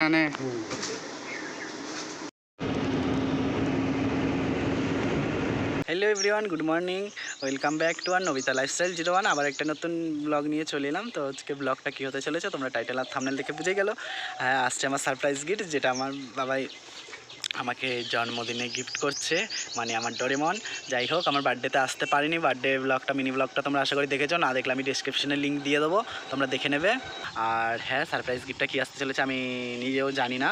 Hello everyone, good morning, welcome back to our Nabita lifestyle 01। আবার একটা নতুন ব্লগ নিয়ে চলে এলাম। তো আজকে ব্লগটা কী হতে চলেছে তোমরা টাইটেল আর থাম্বনেল দেখে বুঝে গেলো। আসছে আমার সারপ্রাইজ গিফট, যেটা আমার বাবাই আমাকে জন্মদিনে গিফট করছে, মানে আমার ডোরেমন। যাই হোক, আমার বার্থডেতে আসতে পারিনি। বার্থডে ব্লগটা, মিনি ব্লগটা তোমরা আশা করি দেখেছো, না দেখলে আমি ডিসক্রিপশনে লিঙ্ক দিয়ে দেবো, তোমরা দেখে নেবে। আর হ্যাঁ, সারপ্রাইজ গিফটটা কী আসতে চলেছে আমি নিজেও জানি না,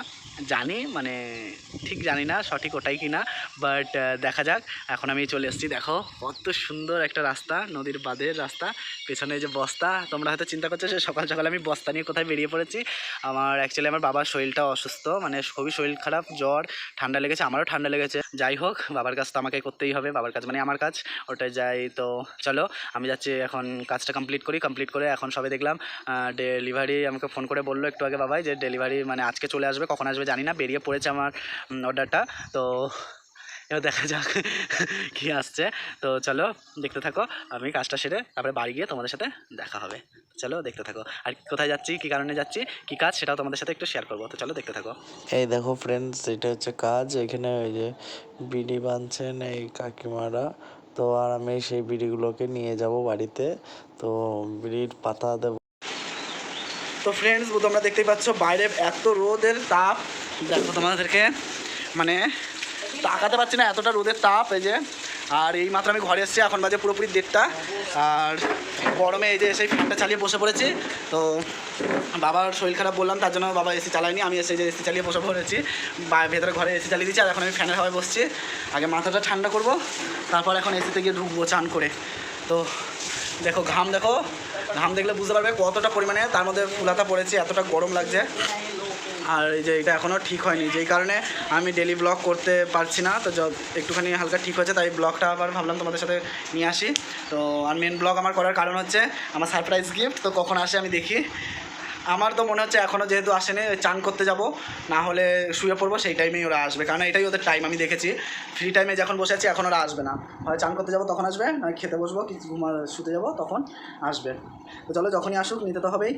মানে ঠিক জানি না সঠিক ওটাই কি না, বাট দেখা যাক। এখন আমি চলে এসেছি, দেখো কত সুন্দর একটা রাস্তা, নদীর বাঁধের রাস্তা, পেছনে যে বস্তা। তোমরা হয়তো চিন্তা করছো যে সকাল সকাল আমি বস্তা নিয়ে কোথায় বেরিয়ে পড়েছি। অ্যাকচুয়ালি আমার বাবার শরীরটা অসুস্থ, মানে খুবই শরীর খারাপ, জ্বর, ঠান্ডা লেগেছে, আমারও ঠান্ডা লেগেছে। যাই হোক, বাবার কাজ তো আমাকে করতেই হবে, বাবার কাজ মানে আমার কাজ, ওটাই যাই। তো চলো আমি যাচ্ছি এখন, কাজটা কমপ্লিট করে এখন সবে দেখলাম ডেলিভারি আমাকে ফোন করে বললো একটু আগে বাবাই, যে ডেলিভারি মানে আজকে চলে আসবে, কখন আসবে জানি না, বেরিয়ে পড়েছে আমার অর্ডারটা। তো এবার দেখা যাক কী আসছে। তো চলো দেখতে থাকো, আমি কাজটা সেরে তারপরে বাড়ি গিয়ে তোমাদের সাথে দেখা হবে। চলো দেখতে থাকো, আর কোথায় যাচ্ছি, কী কারণে যাচ্ছি, কী কাজ, সেটাও তোমাদের সাথে একটু শেয়ার করবো। তো চলো দেখতে থাকো। এই দেখো ফ্রেন্ডস, এটা হচ্ছে কাজ। এখানে ওই যে বিড়ি বাঁধছেন এই কাকিমারা। তো আর আমি সেই বিড়িগুলোকে নিয়ে যাব বাড়িতে, তো বিড়ির পাতা দেবো। তো ফ্রেন্ডস, তোমরা দেখতেই পাচ্ছ বাইরে এত রোদের তাপ, দেখো তোমাদেরকে মানে তাকাতে পারছি না, এতটা রোদের তাপ। এই যে, আর এই মাত্র আমি ঘরে এসেছি, এখন বাজে পুরোপুরি 1:30, আর গরমে এই যে এসে ফ্যানটা চালিয়ে বসে পড়েছি। তো বাবার শরীর খারাপ বললাম, তার জন্য বাবা এসি চালায়নি, আমি এসে যে এসি চালিয়ে বসে পড়েছি, ভেতরে ঘরে এসি চালিয়ে দিচ্ছি। আর এখন আমি ফ্যানের হাওয়ায় বসছি, আগে মাথাটা ঠান্ডা করব, তারপর এখন এসিতে গিয়ে ঢুকবো চান করে। তো দেখো ঘাম দেখলে বুঝতে পারবে কতটা পরিমাণে তার মধ্যে ফুলাতা পড়েছে, এতটা গরম লাগছে। আর এই যে এটা এখনও ঠিক হয়নি, যেই কারণে আমি ডেলি ব্লগ করতে পারছি না। তো একটুখানি হালকা ঠিক হয়েছে, তাই ব্লগটা আবার ভাবলাম তোমাদের সাথে নিয়ে আসি। তো আর মেন ব্লগ আমার করার কারণ হচ্ছে আমার সারপ্রাইজ গিফট। তো কখন আসে আমি দেখি, আমার তো মনে হচ্ছে এখনও যেহেতু আসেনি, চান করতে যাব, না হলে শুয়ে পড়বো, সেই টাইমেই ওরা আসবে, কারণ এটাই ওদের টাইম। আমি দেখেছি ফ্রি টাইমে যখন বসে আছি এখন ওরা আসবে না, হয় চান করতে যাবো তখন আসবে, নয় খেতে বসবো কি শুতে যাবো তখন আসবে। তো চলো, যখনই আসুক নিতে তো হবেই,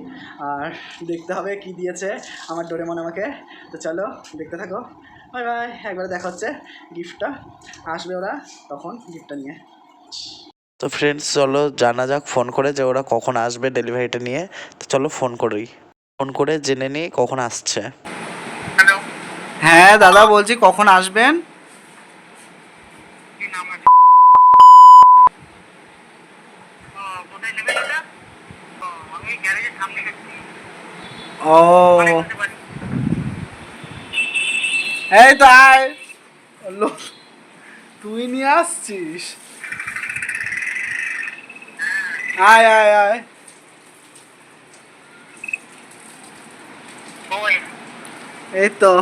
আর দেখতে হবে কি দিয়েছে আমার ডোরেমন আমাকে। তো চলো দেখতে থাকো, বাই বাই। একবারে দেখা হচ্ছে, গিফটটা আসবে ওরা তখন গিফটটা নিয়ে। তো ফ্রেন্ডস চলো জানা যাক ফোন করে যে ওরা কখন আসবে ডেলিভারিটা নিয়ে। তো চলো ফোন করে জেনে নিই কখন আসছে। হ্যাঁ দাদা, বলছি কখন আসবেন? ও এই তো আয়, তুই নিয়ে আসছিস, আয় আয় আয়। এই তো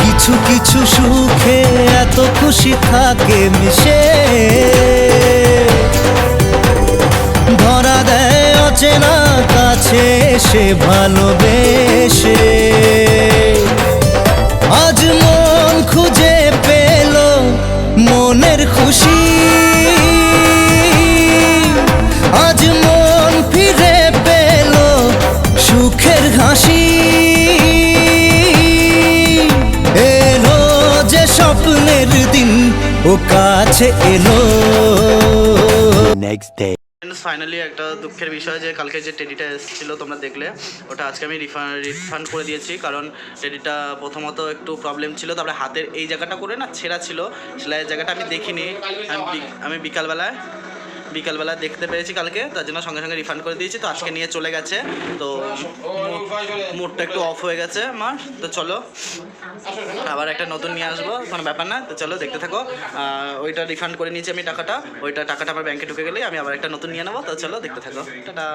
কিছু কিছু সুখে এত খুশি থাকে মিশে, ধরা দেয় অচেনা কাছে সে ভালোবেসে। আজ মন খুঁজে পেল মনের খুশি, আজ মন ফিরে পেল সুখের হাসি। স্বপ্নের দিন ও কাছে এলো। Next day. ফাইনালি একটা দুঃখের বিষয় যে কালকে যে টেডিটা এসেছিলো তোমরা দেখলে, ওটা আজকে আমি রিফান্ড করে দিয়েছি। কারণ টেডিটা প্রথমত একটু প্রবলেম ছিল, তারপরে হাতের এই জায়গাটা করে না ছেঁড়া ছিল, সেলাইয়ের জায়গাটা আমি দেখিনি। আমি বিকালবেলা দেখতে পেরেছি কালকে, তার জন্য সঙ্গে সঙ্গে রিফান্ড করে দিয়েছি। তো আজকে নিয়ে চলে গেছে, তো মুডটা একটু অফ হয়ে গেছে আমার। তো চলো আবার একটা নতুন নিয়ে আসবো, কোনো ব্যাপার না। তো চলো দেখতে থাকো। ওইটা রিফান্ড করে নিয়েছি আমি টাকাটা আমার ব্যাংকে ঢুকে গেলেই আমি আবার একটা নতুন নিয়ে নেবো। তো চলো দেখতে থাকো, টাটা।